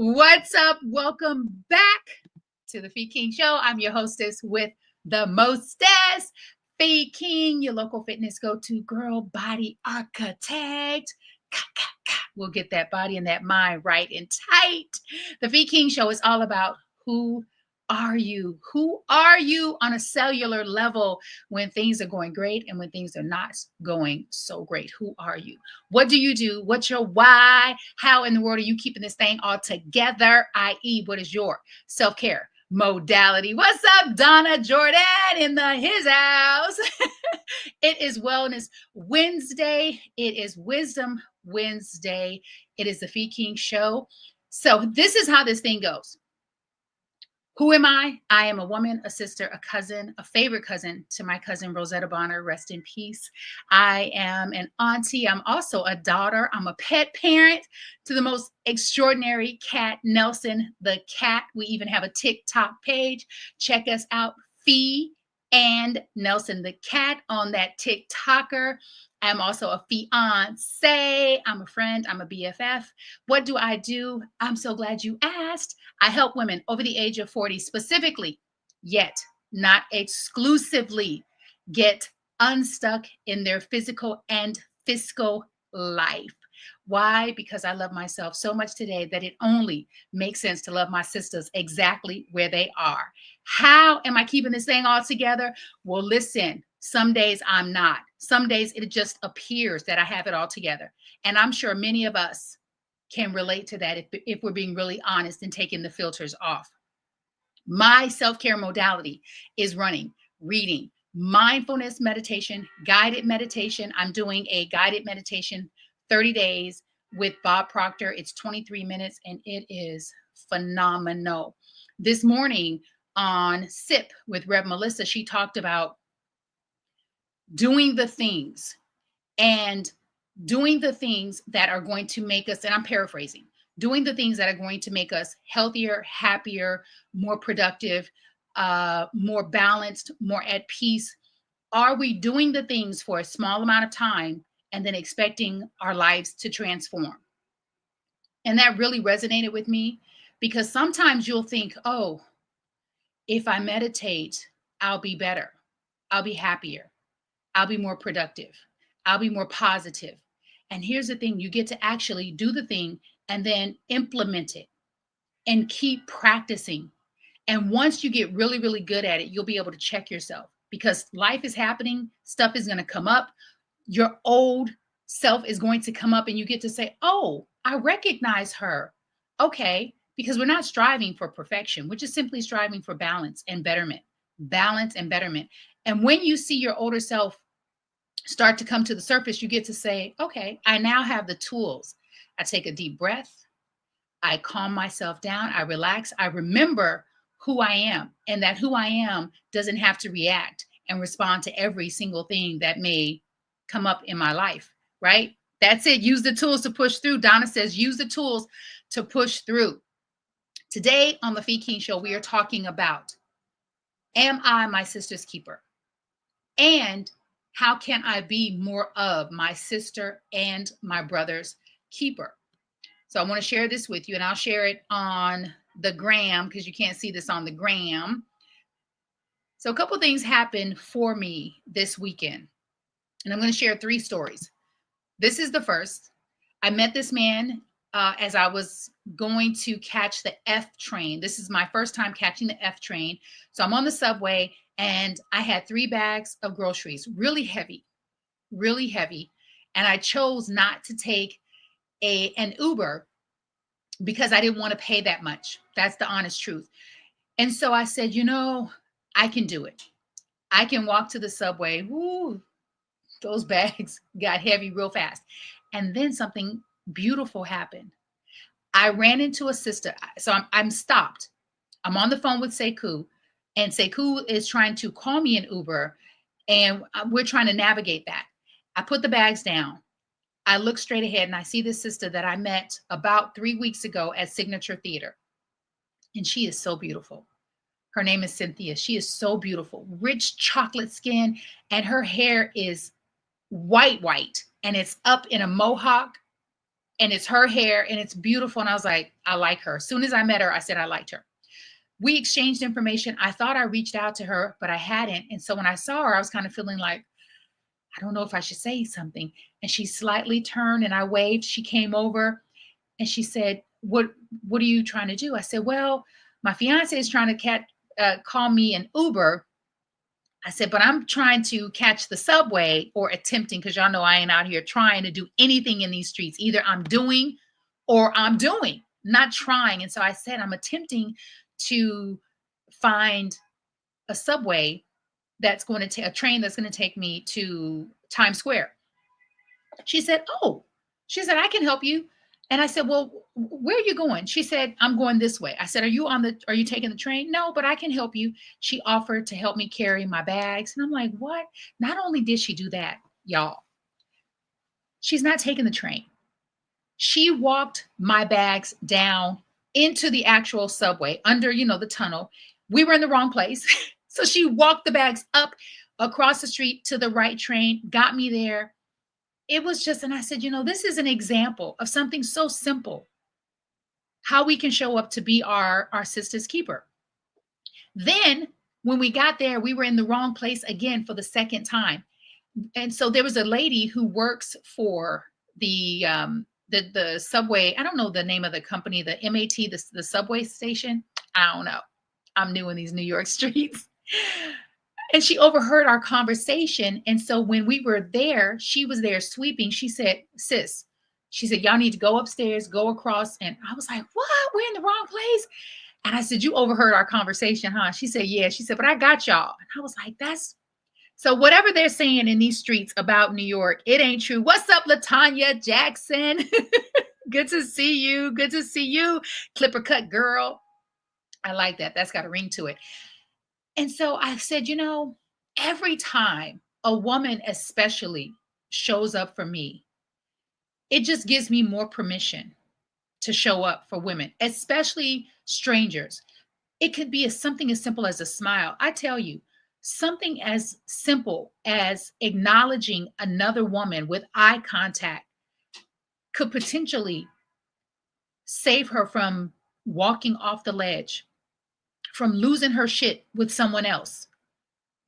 What's up? Welcome back to the Fee King Show. I'm your hostess with the mostest, Fee King, your local fitness go-to girl body architect. We'll get that body and that mind right and tight. The Fee King Show is all about who are you? Who are you on a cellular level when things are going great and when things are not going so great? Who are you? What do you do? What's your why? How in the world are you keeping this thing all together? I.e., what is your self-care modality? What's up, Donna Jordan in the his house? It is Wellness Wednesday. It is Wisdom Wednesday. It is the Fee King Show. So this is how this thing goes. Who am I? I am a woman, a sister, a cousin, a favorite cousin to my cousin Rosetta Bonner. Rest in peace. I am an auntie. I'm also a daughter. I'm a pet parent to the most extraordinary cat, Nelson the cat. We even have a TikTok page. Check us out, Fee and Nelson the cat on that TikToker. I'm also a fiance. I'm a friend. I'm a BFF. What do I do? I'm so glad you asked. I help women over the age of 40 specifically, yet not exclusively, get unstuck in their physical and fiscal life. Why? Because I love myself so much today that it only makes sense to love my sisters exactly where they are. How am I keeping this thing all together? Well, listen, some days I'm not. Some days it just appears that I have it all together. And I'm sure many of us can relate to that if we're being really honest and taking the filters off. My self-care modality is running, reading, mindfulness meditation, guided meditation. I'm doing a guided meditation 30 days with Bob Proctor. It's 23 minutes and it is phenomenal. This morning on SIP with Rev Melissa, she talked about doing the things and doing the things that are going to make us, and I'm paraphrasing, doing the things that are going to make us healthier, happier, more productive, more balanced, more at peace. Are we doing the things for a small amount of time and then expecting our lives to transform? And that really resonated with me because sometimes you'll think, oh, if I meditate, I'll be better. I'll be happier. I'll be more productive. I'll be more positive. And here's the thing, you get to actually do the thing and then implement it and keep practicing. And once you get really, really good at it, you'll be able to check yourself because life is happening. Stuff is going to come up. Your old self is going to come up and you get to say, oh, I recognize her. Okay. Because we're not striving for perfection. We're just simply striving for balance and betterment, balance and betterment. And when you see your older self start to come to the surface, you get to say, okay, I now have the tools. I take a deep breath. I calm myself down. I relax. I remember who I am and that who I am doesn't have to react and respond to every single thing that may come up in my life, right? That's it. Use the tools to push through. Donna says, use the tools to push through. Today on the Fee King Show, we are talking about, am I my sister's keeper? And how can I be more of my sister and my brother's keeper? So I want to share this with you and I'll share it on the gram because you can't see this on the gram. So a couple things happened for me this weekend and I'm going to share 3 stories. This is the first. I met this man as I was going to catch the F train. This is my first time catching the F train. So I'm on the subway and I had 3 bags of groceries, really heavy. And I chose not to take an Uber because I didn't want to pay that much. That's the honest truth. And so I said, you know, I can do it. I can walk to the subway. Woo, those bags got heavy real fast. And then something beautiful happened. I ran into a sister. So I'm stopped. I'm on the phone with Sekou, and Sekou is trying to call me an Uber, and we're trying to navigate that. I put the bags down. I look straight ahead, and I see this sister that I met about 3 weeks ago at Signature Theater, and she is so beautiful. Her name is Cynthia. She is so beautiful, rich chocolate skin, and her hair is white, and it's up in a mohawk. and it's her hair and it's beautiful. And I was like, I like her. As soon as I met her, I said I liked her. We exchanged information. I thought I reached out to her, but I hadn't. And so when I saw her, I was kind of feeling like, I don't know if I should say something. And she slightly turned and I waved. She came over and she said, what are you trying to do? I said, well, my fiance is trying to call me an Uber. I said, but I'm trying to catch the subway, or attempting, because y'all know I ain't out here trying to do anything in these streets. Either I'm doing or I'm doing, not trying. And so I said, I'm attempting to find a subway that's going to take a train that's going to take me to Times Square. She said, oh, she said, I can help you. And I said, well, where are you going? She said, I'm going this way. I said, are you taking the train? No, but I can help you. She offered to help me carry my bags. And I'm like, what? Not only did she do that, y'all, she's not taking the train. She walked my bags down into the actual subway under, the tunnel. We were in the wrong place. So she walked the bags up across the street to the right train, got me there. It was just, and I said, this is an example of something so simple, how we can show up to be our sister's keeper. Then when we got there, we were in the wrong place again for the second time. And so there was a lady who works for the subway. I don't know the name of the company, the MAT, the subway station. I don't know. I'm new in these New York streets. And she overheard our conversation. And so when we were there, she was there sweeping. She said, sis, she said, y'all need to go upstairs, go across. And I was like, what? We're in the wrong place. And I said, you overheard our conversation, huh? She said, yeah. She said, but I got y'all. And I was like, so whatever they're saying in these streets about New York, it ain't true. What's up, LaTanya Jackson? Good to see you. Good to see you, Clipper Cut Girl. I like that. That's got a ring to it. And so I said, every time a woman especially shows up for me, it just gives me more permission to show up for women, especially strangers. It could be something as simple as a smile. I tell you, something as simple as acknowledging another woman with eye contact could potentially save her from walking off the ledge, from losing her shit with someone else,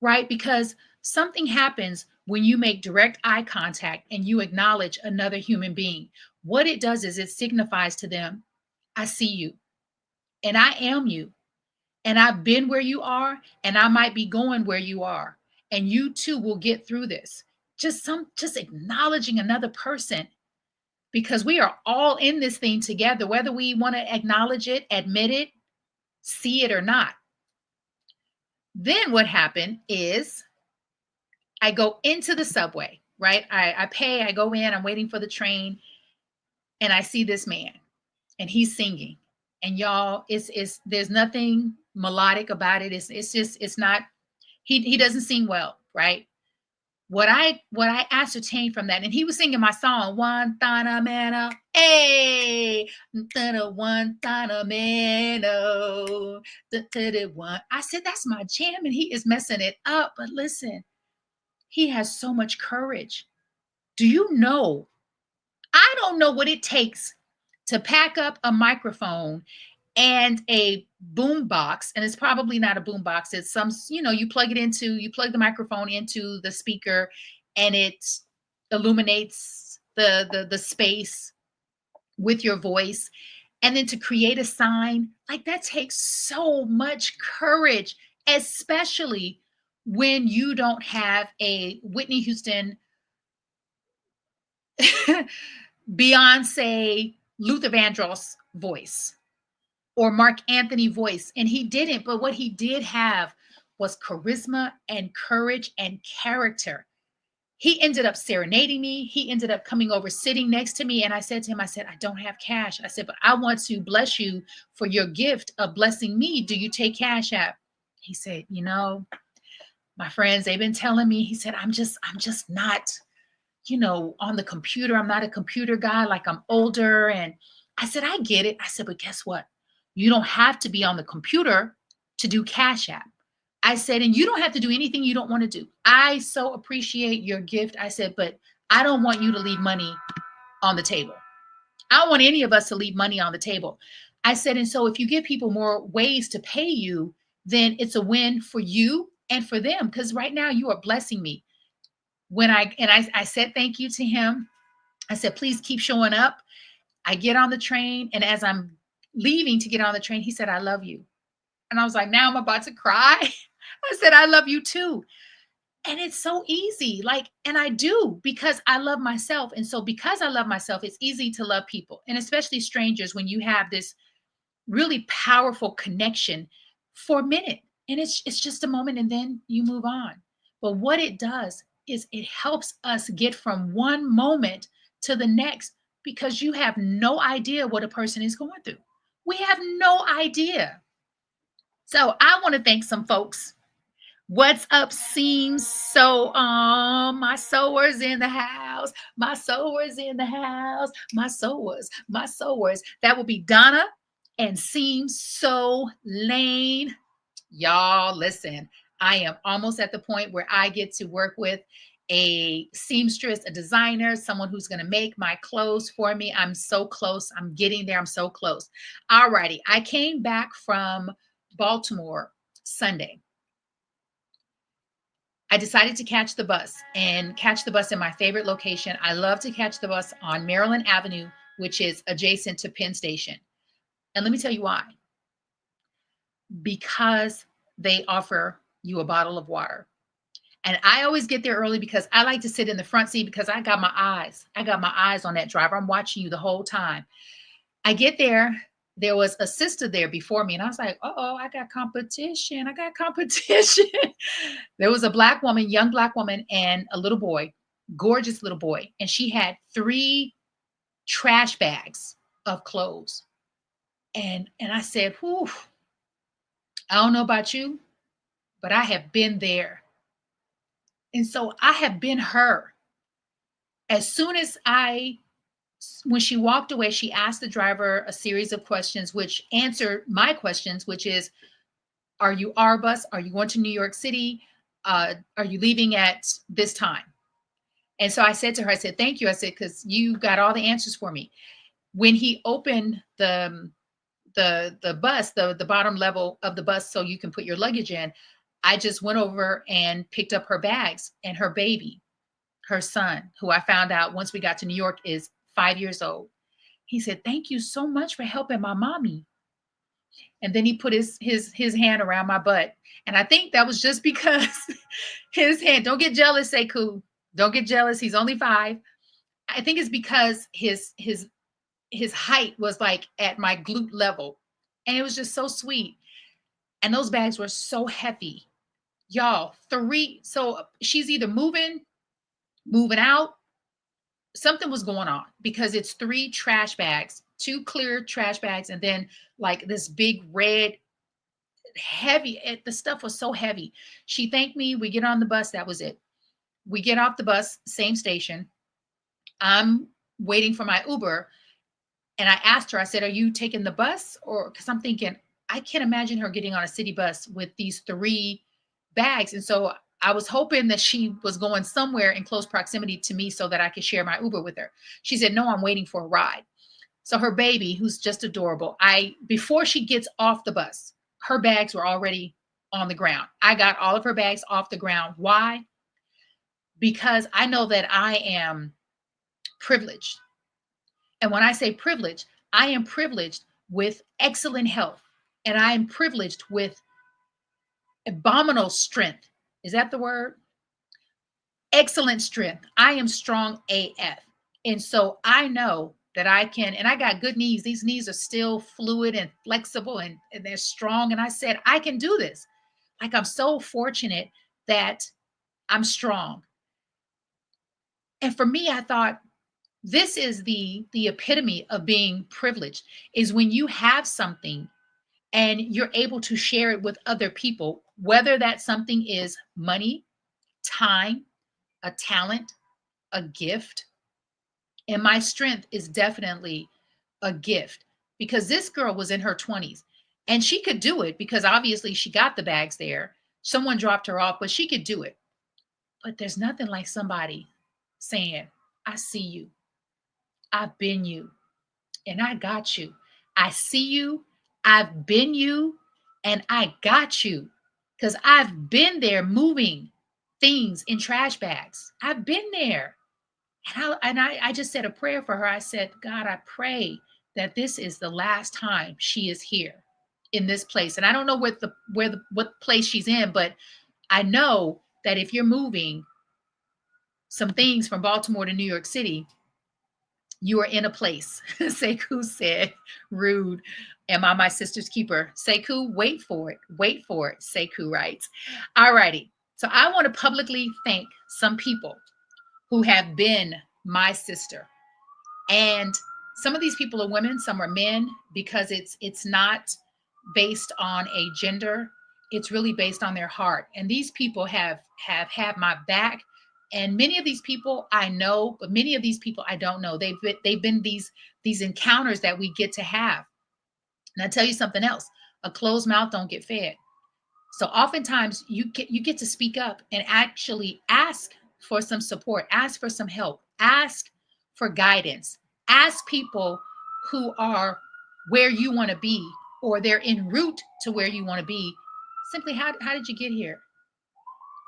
right? Because something happens when you make direct eye contact and you acknowledge another human being. What it does is it signifies to them, I see you and I am you. And I've been where you are, and I might be going where you are. And you too will get through this. Just acknowledging another person, because we are all in this thing together, whether we want to acknowledge it, admit it, see it or not. Then what happened is I go into the subway, right? I pay, I go in, I'm waiting for the train, and I see this man and he's singing. And y'all, there's nothing melodic about it. It's not, he doesn't sing well, right? What I ascertained from that, and he was singing my song, Guantanamera, hey, Guantanamera, I said, that's my jam, and he is messing it up. But listen, he has so much courage. Do you know? I don't know what it takes to pack up a microphone and a boom box, and it's probably not a boom box. It's some, you plug the microphone into the speaker, and it illuminates the space with your voice. And then to create a sign, like, that takes so much courage, especially when you don't have a Whitney Houston, Beyonce, Luther Vandross voice, or Mark Anthony voice. And he didn't, but what he did have was charisma and courage and character. He ended up serenading me. He ended up coming over, sitting next to me. And I said to him, I said, I don't have cash. I said, but I want to bless you for your gift of blessing me. Do you take Cash App? He said, my friends, they've been telling me, he said, I'm just not, on the computer. I'm not a computer guy. Like, I'm older. And I said, I get it. I said, but guess what? You don't have to be on the computer to do Cash App. I said, and you don't have to do anything you don't want to do. I so appreciate your gift. I said, but I don't want you to leave money on the table. I don't want any of us to leave money on the table. I said, and so if you give people more ways to pay you, then it's a win for you and for them. Because right now you are blessing me. I said thank you to him. I said, please keep showing up. I get on the train, and as I'm leaving to get on the train, he said, I love you. And I was like, now I'm about to cry. I said, I love you too. And it's so easy. Like, and I do because I love myself. And so because I love myself, it's easy to love people, and especially strangers, when you have this really powerful connection for a minute. And it's just a moment and then you move on. But what it does is it helps us get from one moment to the next, because you have no idea what a person is going through. We have no idea. So I want to thank some folks. What's up, seems so my sowers in the house, my sowers in the house, my sowers. That will be Donna and Seems So Lane. Y'all, listen, I am almost at the point where I get to work with a seamstress, a designer, someone who's going to make my clothes for me. I'm so close. I'm getting there. I'm so close. All righty. I came back from Baltimore Sunday. I decided to catch the bus in my favorite location. I love to catch the bus on Maryland Avenue, which is adjacent to Penn Station. And let me tell you why. Because they offer you a bottle of water. And I always get there early because I like to sit in the front seat because I got my eyes. I got my eyes on that driver. I'm watching you the whole time. I get there. There was a sister there before me, and I was like, uh-oh, I got competition. I got competition. There was a black woman, young black woman, and a little boy, gorgeous little boy. And she had 3 trash bags of clothes. And I said, whew, I don't know about you, but I have been there. And so I have been her. As soon as when she walked away, she asked the driver a series of questions, which answered my questions, which is, are you our bus? Are you going to New York City? Are you leaving at this time? And so I said to her, I said, thank you. I said, because you got all the answers for me. When he opened the bus, the bottom level of the bus, so you can put your luggage in, I just went over and picked up her bags and her baby, her son, who I found out once we got to New York is 5 years old. He said, thank you so much for helping my mommy. And then he put his hand around my butt. And I think that was just because his hand, don't get jealous, Sekou. Don't get jealous. He's only 5. I think it's because his height was like at my glute level. And it was just so sweet. And those bags were so heavy. Y'all, 3. So she's either moving out. Something was going on because it's 3 trash bags, 2 clear trash bags, and then like this big red heavy. The stuff was so heavy. She thanked me. We get on the bus. That was it. We get off the bus, same station. I'm waiting for my Uber. And I asked her, I said, are you taking the bus? Or because I'm thinking, I can't imagine her getting on a city bus with these 3 bags. And so I was hoping that she was going somewhere in close proximity to me so that I could share my Uber with her. She said, no, I'm waiting for a ride. So her baby, who's just adorable, before she gets off the bus, her bags were already on the ground. I got all of her bags off the ground. Why? Because I know that I am privileged. And when I say privileged, I am privileged with excellent health. And I am privileged with abominable strength. Is that the word? Excellent strength. I am strong AF. And so I know that I can, and I got good knees. These knees are still fluid and flexible and they're strong. And I said, I can do this. Like, I'm so fortunate that I'm strong. And for me, I thought, this is the epitome of being privileged, is when you have something and you're able to share it with other people, whether that something is money, time, a talent, a gift. And my strength is definitely a gift, because this girl was in her 20s and she could do it because obviously she got the bags there. Someone dropped her off, but she could do it. But there's nothing like somebody saying, I see you. I've been you. and I got you. I see you. I've been you, and I got you because I've been there moving things in trash bags. I've been there. And I just said a prayer for her. I said, God, I pray that this is the last time she is here in this place. And I don't know what place she's in, but I know that if you're moving some things from Baltimore to New York City, you are in a place. Sekou said, rude. Am I my sister's keeper? Sekou, wait for it. Wait for it. Sekou writes. All righty. So I want to publicly thank some people who have been my sister. And some of these people are women, some are men, because it's not based on a gender. It's really based on their heart. And these people have had my back. And many of these people I know, but many of these people I don't know. They've been these encounters that we get to have. And I tell you something else: a closed mouth don't get fed. So oftentimes you get to speak up and actually ask for some support, ask for some help, ask for guidance, ask people who are where you want to be, or they're en route to where you want to be. Simply, how did you get here?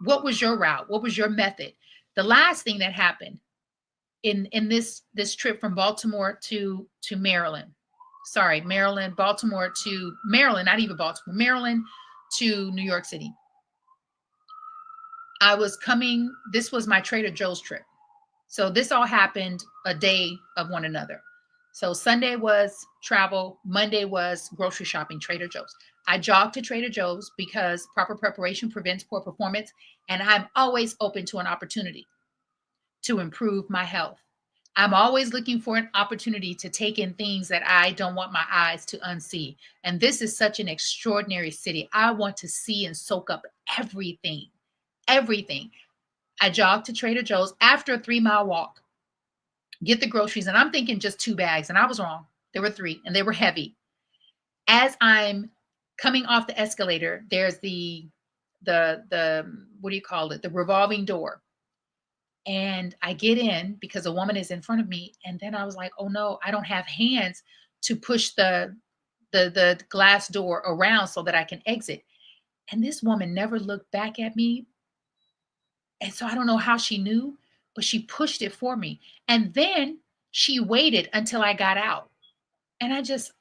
What was your route? What was your method? The last thing that happened in this trip from Baltimore to Maryland. Sorry, Maryland, Baltimore to Maryland, not even Baltimore, Maryland to New York City. I was coming, this was my Trader Joe's trip. So this all happened a day of one another. So Sunday was travel, Monday was grocery shopping, Trader Joe's. I jogged to Trader Joe's because proper preparation prevents poor performance, and I'm always open to an opportunity to improve my health. I'm always looking for an opportunity to take in things that I don't want my eyes to unsee. And this is such an extraordinary city. I want to see and soak up everything, everything. I jogged to Trader Joe's after a 3-mile walk, get the groceries, and I'm thinking just 2 bags, and I was wrong. There were 3, and they were heavy. As I'm coming off the escalator, there's the what do you call it? The revolving door. And I get in because a woman is in front of me. And then I was like, oh no, I don't have hands to push the glass door around so that I can exit. And this woman never looked back at me. And so I don't know how she knew, but she pushed it for me. And then she waited until I got out. And I just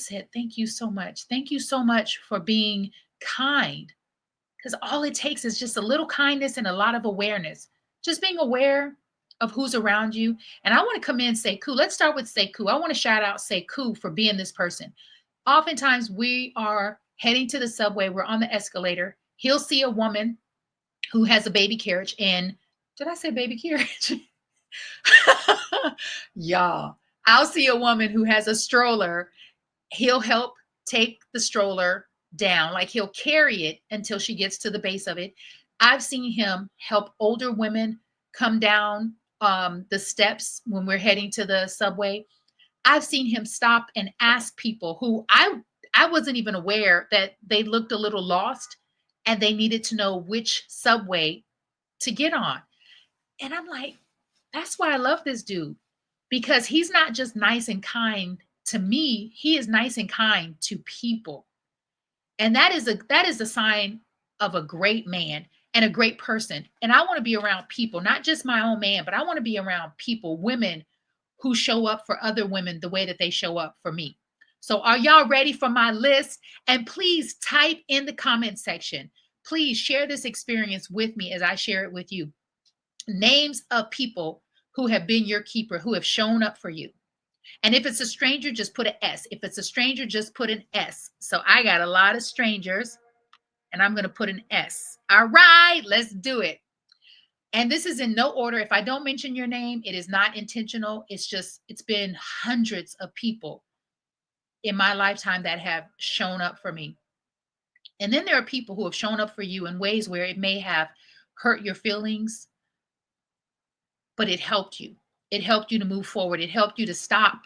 said, thank you so much. Thank you so much for being kind. Because all it takes is just a little kindness and a lot of awareness. Just being aware of who's around you. And I want to come in and say, Sekou. Let's start with Sekou. I want to shout out Sekou for being this person. Oftentimes we are heading to the subway. We're on the escalator. He'll see a woman who has a baby carriage. And did I say baby carriage? Y'all, I'll see a woman who has a stroller. He'll help take the stroller down, like he'll carry it until she gets to the base of it. I've seen him help older women come down the steps when we're heading to the subway. I've seen him stop and ask people who I wasn't even aware that they looked a little lost and they needed to know which subway to get on. And I'm like, that's why I love this dude, because he's not just nice and kind to me, he is nice and kind to people. And that is a sign of a great man and a great person. And I want to be around people, not just my own man, but I want to be around people, women who show up for other women the way that they show up for me. So are y'all ready for my list? And please type in the comment section. Please share this experience with me as I share it with you. Names of people who have been your keeper, who have shown up for you. And if it's a stranger, just put an S. If it's a stranger, just put an S. So I got a lot of strangers, and I'm going to put an S. All right, let's do it. And this is in no order. If I don't mention your name, it is not intentional. It's been hundreds of people in my lifetime that have shown up for me. And then there are people who have shown up for you in ways where it may have hurt your feelings, but it helped you. It helped you to move forward. It helped you to stop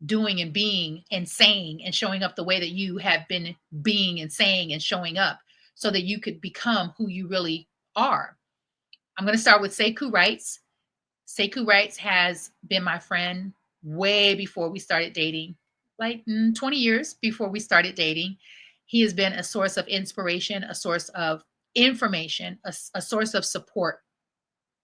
doing and being and saying and showing up the way that you have been being and saying and showing up, so that you could become who you really are. I'm going to start with Sekou Wrights. Sekou Wrights has been my friend way before we started dating, like 20 years before we started dating. He has been a source of inspiration, a source of information, a source of support.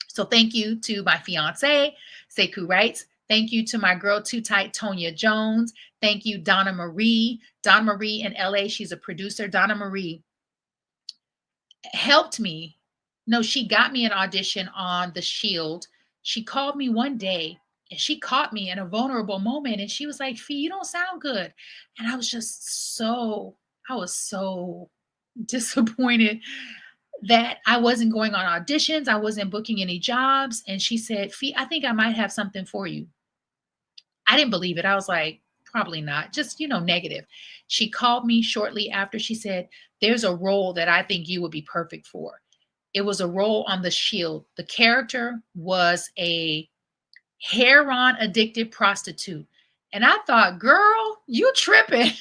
So thank you to my fiance, Sekou Wrights. Thank you to my girl Too Tight, Tonya Jones. Thank you, Donna Marie. Donna Marie in LA, she's a producer. Donna Marie helped me. No, she got me an audition on The Shield. She called me one day and she caught me in a vulnerable moment and she was like, Fee, you don't sound good. And I was so disappointed that I wasn't going on auditions. I wasn't booking any jobs. And she said, Fee, I think I might have something for you. I didn't believe it. I was like, probably not, just, negative. She called me shortly after. She said, there's a role that I think you would be perfect for. It was a role on The Shield. The character was a heroin addicted prostitute. And I thought, girl, you tripping.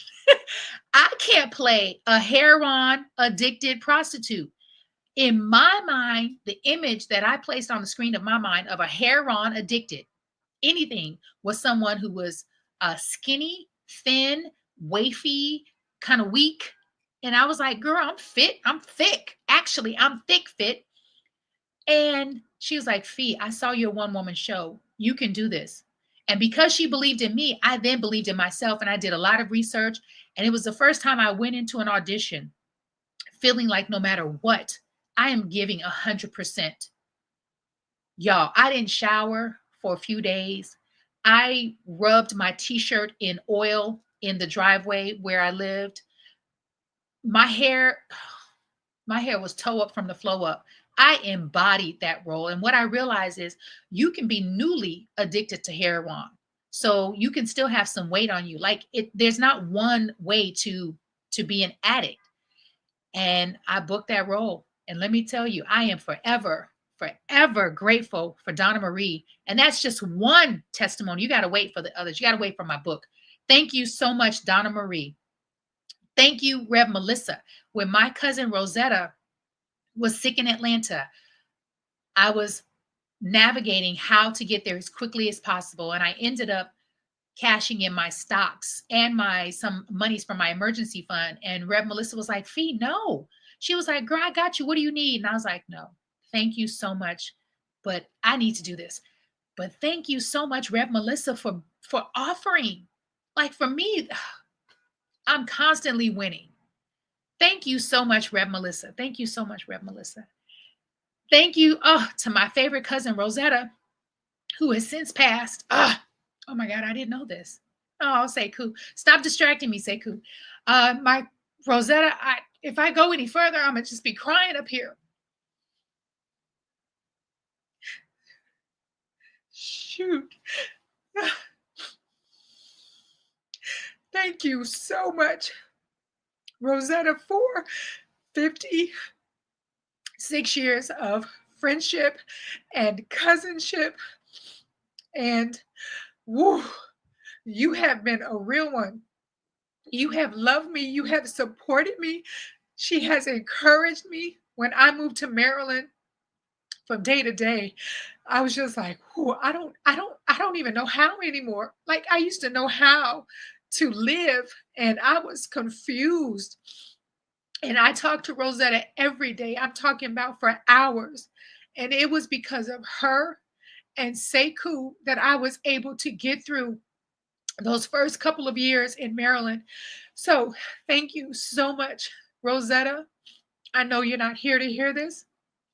I can't play a heroin addicted prostitute. In my mind, the image that I placed on the screen of my mind of a heroin addicted anything was someone who was skinny, thin, wafy, kind of weak. And I was like, girl, I'm fit. I'm thick. Actually, I'm thick fit. And she was like, Fee, I saw your one woman show. You can do this. And because she believed in me, I then believed in myself. And I did a lot of research. And it was the first time I went into an audition feeling like no matter what, I am giving 100%. Y'all, I didn't shower for a few days. I rubbed my t-shirt in oil in the driveway where I lived. My hair was toe up from the flow up. I embodied that role. And what I realized is you can be newly addicted to heroin. So you can still have some weight on you. There's not one way to be an addict. And I booked that role. And let me tell you, I am forever grateful for Donna Marie. And that's just one testimony. You got to wait for the others. You got to wait for my book. Thank you so much, Donna Marie. Thank you, Rev Melissa. When my cousin Rosetta was sick in Atlanta, I was navigating how to get there as quickly as possible. And I ended up cashing in my stocks and some monies from my emergency fund. And Rev Melissa was like, Fee, no. She was like, girl, I got you. What do you need? And I was like, no, thank you so much, but I need to do this. But thank you so much, Rev Melissa, for offering. Like, for me, I'm constantly winning. Thank you so much, Rev Melissa. Thank you so much, Rev Melissa. Thank you to my favorite cousin, Rosetta, who has since passed. Oh my God, I didn't know this. Oh, Sekou, stop distracting me, Sekou. My Rosetta, if I go any further, I'm going to just be crying up here. Shoot. Thank you so much, Rosetta, for 56 years of friendship and cousinship. And woo, you have been a real one. You have loved me. You have supported me. She has encouraged me. When I moved to Maryland, from day to day, I was just like, I don't even know how anymore. Like, I used to know how to live and I was confused. And I talked to Rosetta every day. I'm talking about for hours. And it was because of her and Sekou that I was able to get through those first couple of years in Maryland. So thank you so much, Rosetta. I know you're not here to hear this.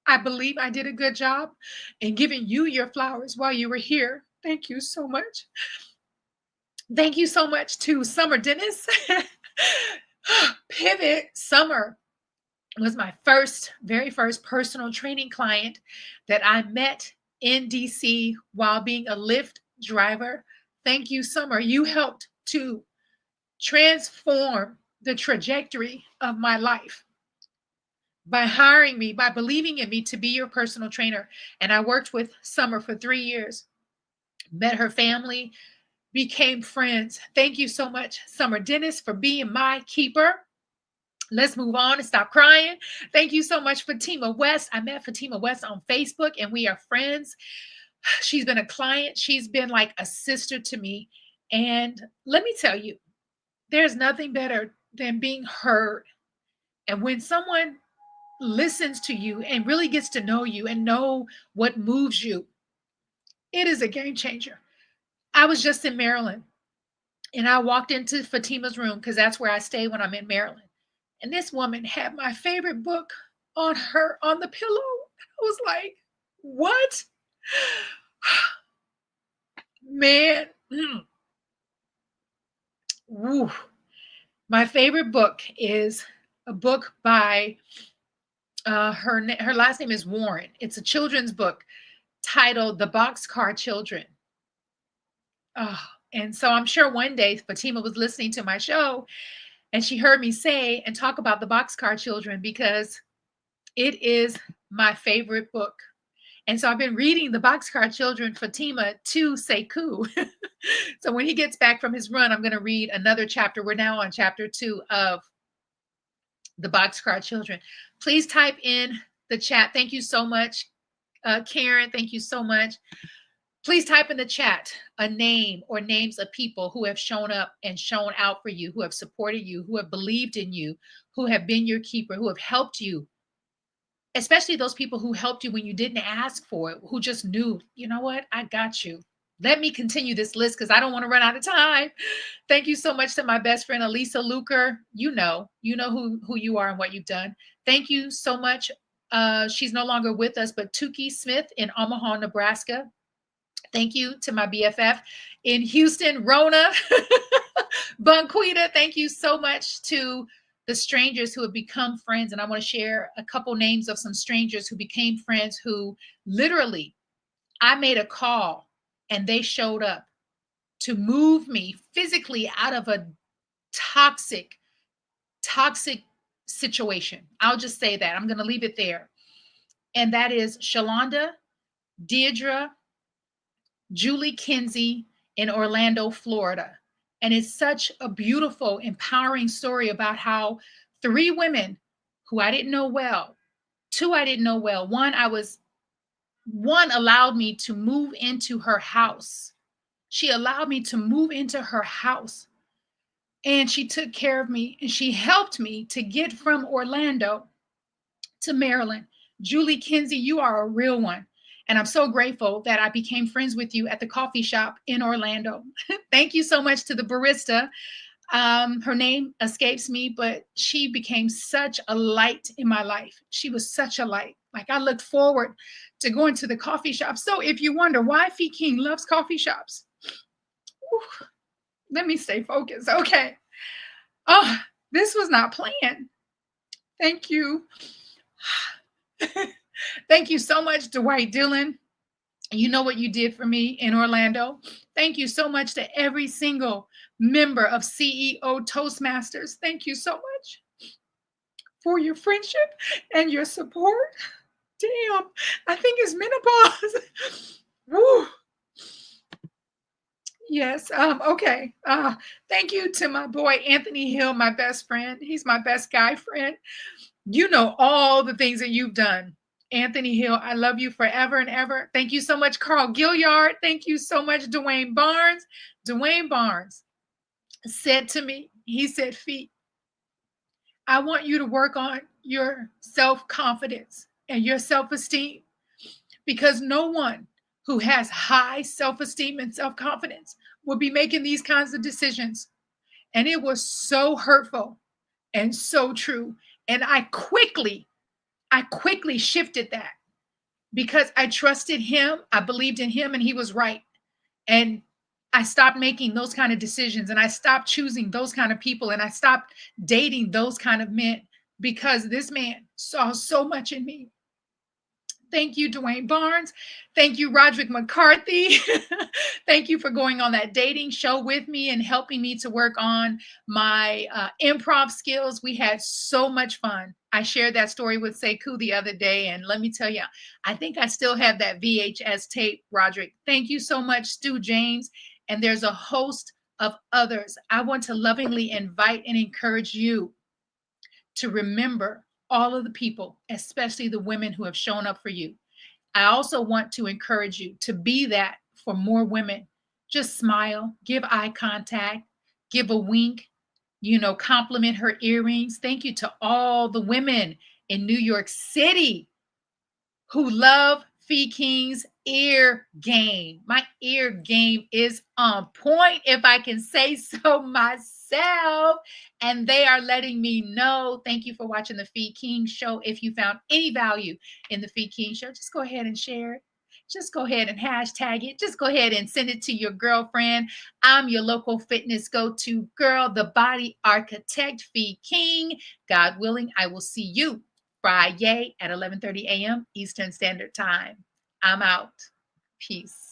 I believe I did a good job in giving you your flowers while you were here. Thank you so much. Thank you so much to Summer Dennis. Pivot Summer was my very first personal training client that I met in DC while being a Lyft driver. Thank you, Summer. You helped to transform the trajectory of my life by hiring me, by believing in me to be your personal trainer. And I worked with Summer for 3 years, met her family, became friends. Thank you so much, Summer Dennis, for being my keeper. Let's move on and stop crying. Thank you so much, Fatima West. I met Fatima West on Facebook and we are friends. She's been a client. She's been like a sister to me. And let me tell you, there's nothing better than being heard. And when someone listens to you and really gets to know you and know what moves you, it is a game changer. I was just in Maryland and I walked into Fatima's room because that's where I stay when I'm in Maryland. And this woman had my favorite book on the pillow. I was like, what? Man. Woo. My favorite book is a book by her last name is Warren. It's a children's book titled The Boxcar Children. Oh, and so I'm sure one day Fatima was listening to my show and she heard me say and talk about the Boxcar Children because it is my favorite book. And so I've been reading the Boxcar Children, Fatima, to Sekou. So when he gets back from his run, I'm going to read another chapter. We're now on chapter 2 of the Boxcar Children. Please type in the chat. Thank you so much, Karen. Thank you so much. Please type in the chat a name or names of people who have shown up and shown out for you, who have supported you, who have believed in you, who have been your keeper, who have helped you. Especially those people who helped you when you didn't ask for it, who just knew, you know what, I got you. Let me continue this list because I don't want to run out of time. Thank you so much to my best friend, Elisa Luker. You know who you are and what you've done. Thank you so much. She's no longer with us, but Tukey Smith in Omaha, Nebraska. Thank you to my BFF in Houston, Rona. Bunquita, thank you so much to the strangers who have become friends. And I want to share a couple names of some strangers who became friends who literally, I made a call and they showed up to move me physically out of a toxic situation. I'll just say that. I'm going to leave it there. And that is Shalonda, Deirdre, Julie Kinsey in Orlando, Florida. And it's such a beautiful, empowering story about how 3 women who I didn't know well, 2 I didn't know well, one allowed me to move into her house. She allowed me to move into her house. And she took care of me and she helped me to get from Orlando to Maryland. Julie Kinsey, you are a real one. And I'm so grateful that I became friends with you at the coffee shop in Orlando. Thank you so much to the barista. Her name escapes me, but she became such a light in my life. She was such a light. Like I looked forward to going to the coffee shop. So if you wonder why Fee King loves coffee shops, let me stay focused. Okay. Oh, this was not planned. Thank you. Thank you so much, Dwight Dillon. You know what you did for me in Orlando. Thank you so much to every single member of CEO Toastmasters. Thank you so much for your friendship and your support. Damn, I think it's menopause. Woo. Yes. Okay. Thank you to my boy Anthony Hill, my best friend. He's my best guy friend. You know all the things that you've done. Anthony Hill, I love you forever and ever. Thank you so much, Carl Gilliard. Thank you so much, Dwayne Barnes. Dwayne Barnes said to me, he said, Fee, I want you to work on your self-confidence and your self-esteem because no one who has high self-esteem and self-confidence will be making these kinds of decisions. And it was so hurtful and so true. And I quickly shifted that because I trusted him. I believed in him and he was right. And I stopped making those kind of decisions and I stopped choosing those kind of people and I stopped dating those kind of men because this man saw so much in me. Thank you, Dwayne Barnes. Thank you, Roderick McCarthy. Thank you for going on that dating show with me and helping me to work on my improv skills. We had so much fun. I shared that story with Sekou the other day. And let me tell you, I think I still have that VHS tape, Roderick. Thank you so much, Stu James. And there's a host of others. I want to lovingly invite and encourage you to remember all of the people, especially the women who have shown up for you. I also want to encourage you to be that for more women. Just smile, give eye contact, give a wink, compliment her earrings. Thank you to all the women in New York City who love Fee King's ear game. My ear game is on point, if I can say so myself. And they are letting me know. Thank you for watching the Fee King Show. If you found any value in the Fee King Show, just go ahead and share it. Just go ahead and hashtag it. Just go ahead and send it to your girlfriend. I'm your local fitness go-to girl, the body architect, Fee King. God willing, I will see you Friday at 11:30 a.m. Eastern Standard Time. I'm out. Peace.